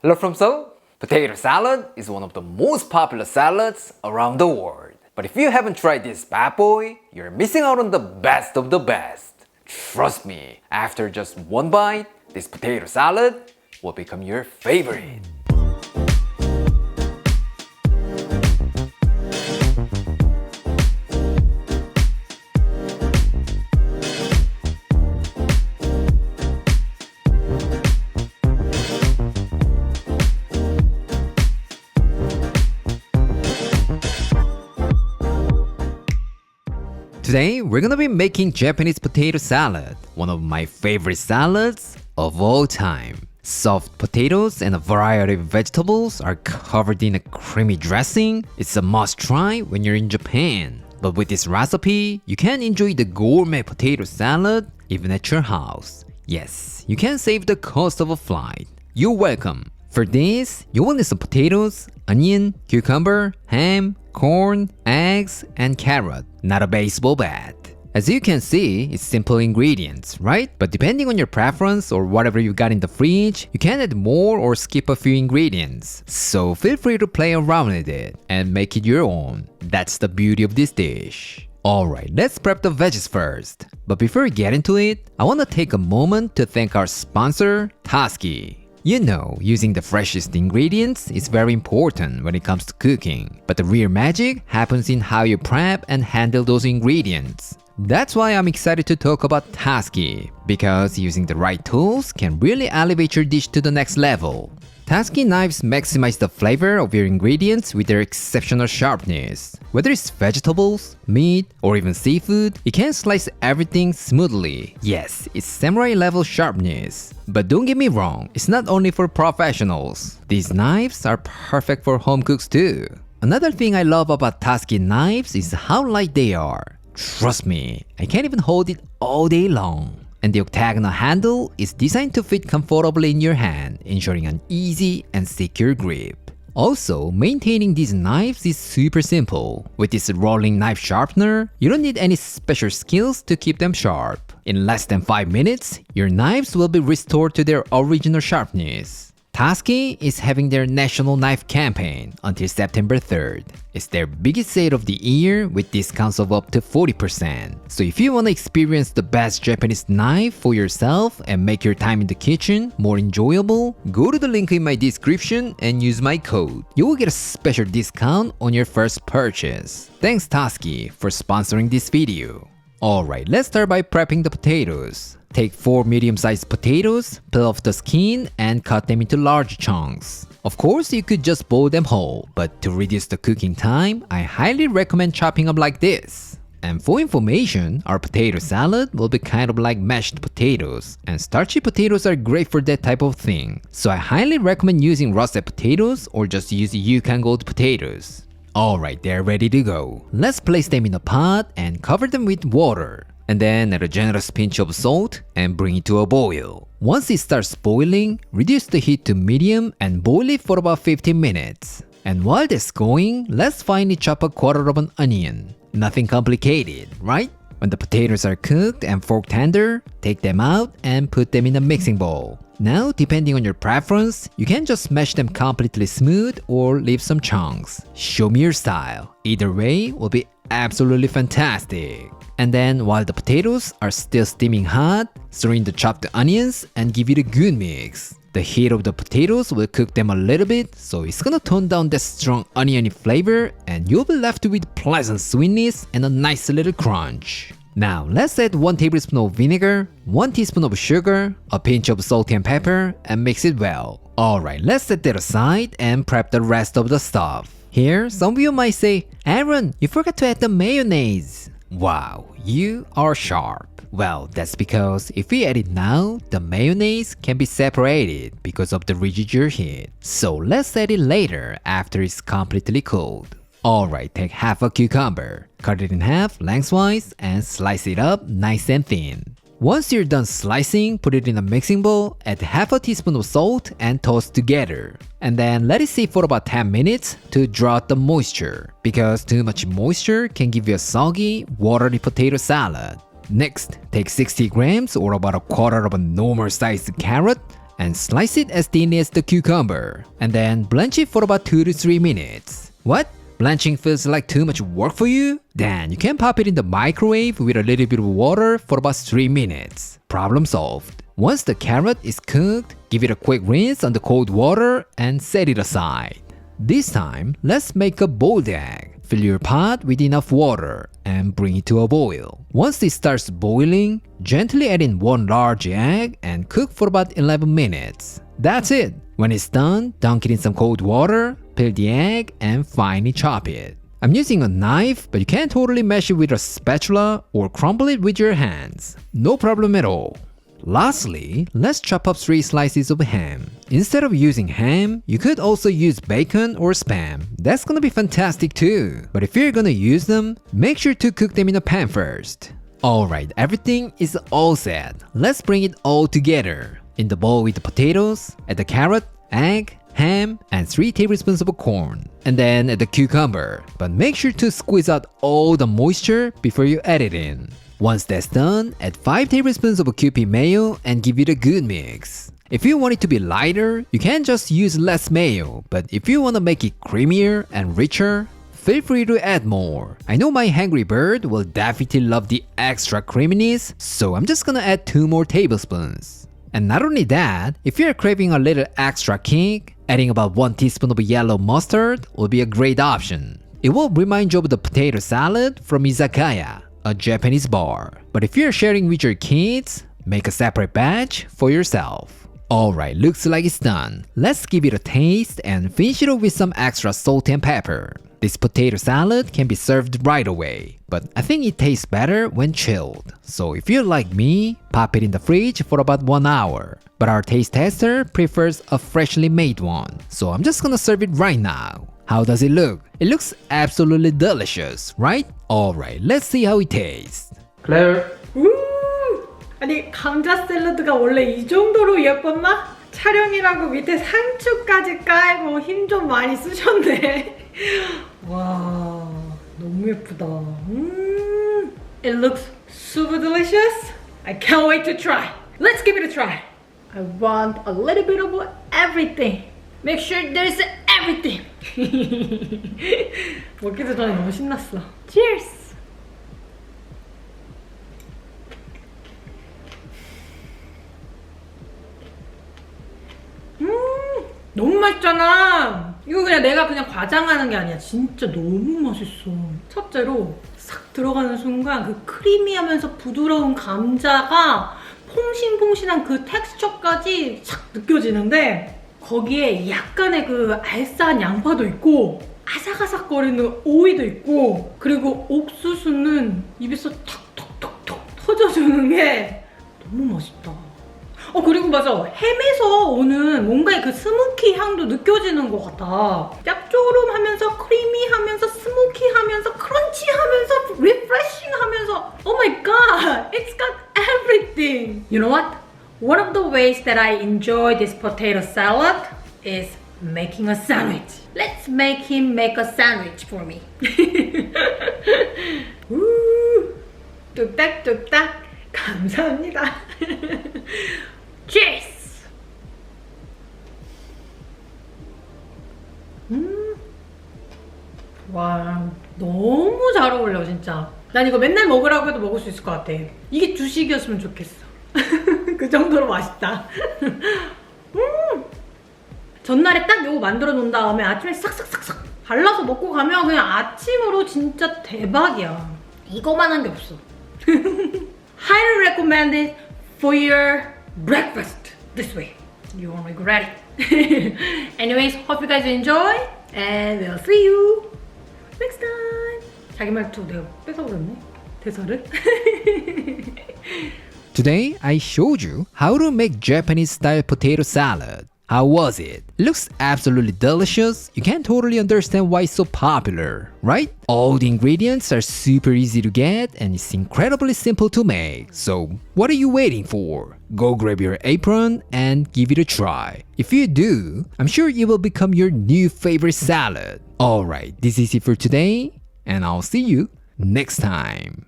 Hello from Seoul. Potato salad is one of the most popular salads around the world. But if you haven't tried this bad boy, you're missing out on the best of the best. Trust me, after just one bite, this potato salad will become your favorite. Today, we're gonna be making Japanese potato salad, one of my favorite salads of all time. Soft potatoes and a variety of vegetables are covered in a creamy dressing. It's a must try when you're in Japan. But with this recipe, you can enjoy the gourmet potato salad even at your house. Yes, you can save the cost of a flight. You're welcome. For this, you will need some potatoes, onion, cucumber, ham, corn, eggs, and carrot, not a baseball bat. As you can see, it's simple ingredients, right? But depending on your preference or whatever you got in the fridge, you can add more or skip a few ingredients. So feel free to play around with it and make it your own. That's the beauty of this dish. Alright, let's prep the veggies first. But before we get into it, I want to take a moment to thank our sponsor, Taski. You know, using the freshest ingredients is very important when it comes to cooking, but the real magic happens in how you prep and handle those ingredients. That's why I'm excited to talk about Taski, because using the right tools can really elevate your dish to the next level. Taski knives maximize the flavor of your ingredients with their exceptional sharpness. Whether it's vegetables, meat, or even seafood, it can slice everything smoothly. Yes, it's samurai level sharpness. But don't get me wrong, it's not only for professionals. These knives are perfect for home cooks too. Another thing I love about Taski knives is how light they are. Trust me, I can't even hold it all day long. And the octagonal handle is designed to fit comfortably in your hand, ensuring an easy and secure grip. Also, maintaining these knives is super simple. With this rolling knife sharpener, you don't need any special skills to keep them sharp. In less than 5 minutes, your knives will be restored to their original sharpness. Taski is having their National Knife Campaign until September 3rd. It's their biggest sale of the year with discounts of up to 40%. So if you want to experience the best Japanese knife for yourself and make your time in the kitchen more enjoyable, go to the link in my description and use my code. You will get a special discount on your first purchase. Thanks Taski for sponsoring this video. Alright, let's start by prepping the potatoes. Take 4 medium-sized potatoes, peel off the skin, and cut them into large chunks. Of course, you could just boil them whole, but to reduce the cooking time, I highly recommend chopping up like this. And for information, our potato salad will be kind of like mashed potatoes, and starchy potatoes are great for that type of thing. So I highly recommend using roasted potatoes or just use Yukon Gold potatoes. Alright, they're ready to go. Let's place them in a pot and cover them with water. And then add a generous pinch of salt and bring it to a boil. Once it starts boiling, reduce the heat to medium and boil it for about 15 minutes. And while that's going, let's finely chop a quarter of an onion. Nothing complicated, right? When the potatoes are cooked and fork tender, take them out and put them in a mixing bowl. Now, depending on your preference, you can just smash them completely smooth or leave some chunks. Show me your style. Either way will be absolutely fantastic. And then while the potatoes are still steaming hot, stir in the chopped onions and give it a good mix. The heat of the potatoes will cook them a little bit, so it's gonna tone down that strong oniony flavor and you'll be left with pleasant sweetness and a nice little crunch. Now let's add 1 tablespoon of vinegar, 1 teaspoon of sugar, a pinch of salt and pepper, and mix it well. Alright, let's set that aside and prep the rest of the stuff. Here, some of you might say, Aaron, you forgot to add the mayonnaise. Wow, you are sharp. Well, that's because if we add it now, the mayonnaise can be separated because of the residual heat. So let's add it later after it's completely cooled. Alright, take half a cucumber, cut it in half lengthwise and slice it up nice and thin. Once you're done slicing, put it in a mixing bowl, add half a teaspoon of salt and toast together. And then let it sit for about 10 minutes to draw out the moisture, because too much moisture can give you a soggy, watery potato salad. Next, take 60 grams or about a quarter of a normal sized carrot and slice it as thinly as the cucumber, and then blanch it for about 2 to 3 minutes. What? Blanching feels like too much work for you? Then you can pop it in the microwave with a little bit of water for about 3 minutes. Problem solved. Once the carrot is cooked, give it a quick rinse on the cold water and set it aside. This time, let's make a boiled egg. Fill your pot with enough water and bring it to a boil. Once it starts boiling, gently add in 1 large egg and cook for about 11 minutes. That's it. When it's done, dunk it in some cold water, peel the egg, and finely chop it. I'm using a knife, but you can totally mash it with a spatula or crumble it with your hands. No problem at all. Lastly, let's chop up 3 slices of ham. Instead of using ham, you could also use bacon or spam. That's gonna be fantastic too. But if you're gonna use them, make sure to cook them in a pan first. Alright, everything is all set. Let's bring it all together. In the bowl with the potatoes, add the carrot, egg, ham, and 3 tablespoons of corn. And then add the cucumber. But make sure to squeeze out all the moisture before you add it in. Once that's done, add 5 tablespoons of Kewpie mayo and give it a good mix. If you want it to be lighter, you can just use less mayo, but if you want to make it creamier and richer, feel free to add more. I know my hungry bird will definitely love the extra creaminess, so I'm just gonna add 2 more tablespoons. And not only that, if you're craving a little extra kick, adding about 1 teaspoon of yellow mustard will be a great option. It will remind you of the potato salad from izakaya, a Japanese bar. But if you're sharing with your kids, make a separate batch for yourself. Alright, looks like it's done. Let's give it a taste and finish it off with some extra salt and pepper. This potato salad can be served right away, but I think it tastes better when chilled. So if you're like me, pop it in the fridge for about 1 hour. But our taste tester prefers a freshly made one, so I'm just gonna serve it right now. How does it look? It looks absolutely delicious, right? Alright, let's see how it tastes. Claire. 아니 감자 샐러드가 원래 이 정도로 예뻤나? 촬영이라고 밑에 상추까지 깔고 힘 좀 많이 쓰셨네. 와 너무 예쁘다. It looks super delicious. I can't wait to try. Let's give it a try. I want a little bit of everything. Make sure there's everything. 먹기도 전에 너무 신났어. Cheers. 너무 맛있잖아. 이거 그냥 내가 그냥 과장하는 게 아니야. 진짜 너무 맛있어. 첫째로 싹 들어가는 순간 그 크리미하면서 부드러운 감자가 퐁신퐁신한 그 텍스처까지 싹 느껴지는데 거기에 약간의 그 알싸한 양파도 있고 아삭아삭거리는 오이도 있고 그리고 옥수수는 입에서 톡톡톡톡 터져주는 게 너무 맛있다. 그리고 맞아. 햄에서 오는 뭔가의 그 스모키 향도 느껴지는 것 같아. 짭조름하면서 크리미하면서 스모키하면서 크런치하면서 리프레싱하면서 Oh my god! It's got everything! You know what? One of the ways that I enjoy this potato salad is making a sandwich. Let's make him make a sandwich for me. 뚝딱뚝딱 감사합니다. Cheers! 와, 너무 잘 어울려 진짜. 난 이거 맨날 먹으라고 해도 먹을 수 있을 것 같아. 이게 주식이었으면 좋겠어. 그 정도로 맛있다. 전날에 딱 요거 만들어 놓은 다음에 아침에 싹싹싹싹 발라서 먹고 가면 그냥 아침으로 진짜 대박이야. 이거만한 게 없어. Highly recommend it for your breakfast this way. You won't regret it. Anyways, hope you guys enjoy and we'll see you next time. 자기 말투 내가 뺏어버렸네. 대사를. Today, I showed you how to make Japanese-style potato salad. How was it? It looks absolutely delicious. You can totally understand why it's so popular, right? All the ingredients are super easy to get and it's incredibly simple to make. So, what are you waiting for? Go grab your apron and give it a try. If you do, I'm sure it will become your new favorite salad. Alright, this is it for today, and I'll see you next time.